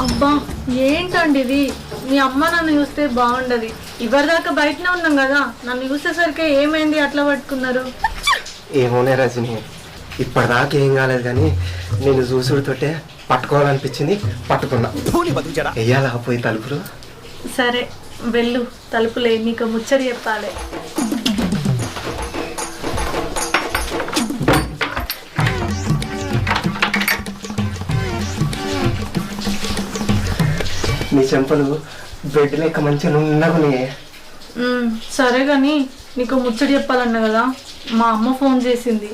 అబ్బా ఏంటండి ఇది? మీ అమ్మ నన్ను చూస్తే బాగుండదు. ఇవరిదాకా బయటనే ఉన్నాం కదా, నన్ను చూసేసరికి ఏమైంది అట్లా పట్టుకున్నారు? ఏమోనే రజని, ఇప్పటిదాకా ఏం కాలేదు కానీ నేను చూసుడుతోటే పట్టుకోవాలనిపించింది, పట్టుకున్నా. వెయ్యాలా పోయి తలుపులు? సరే వెళ్ళు, తలుపులే, నీకు ముచ్చట చెప్పాలి. నీ చెంపలు బెడ్ లెక్క మంచిగా నున్నగున్నాయే. సరే కానీ నీకు ముచ్చట చెప్పాలన్నా కదా, మా అమ్మ ఫోన్ చేసింది.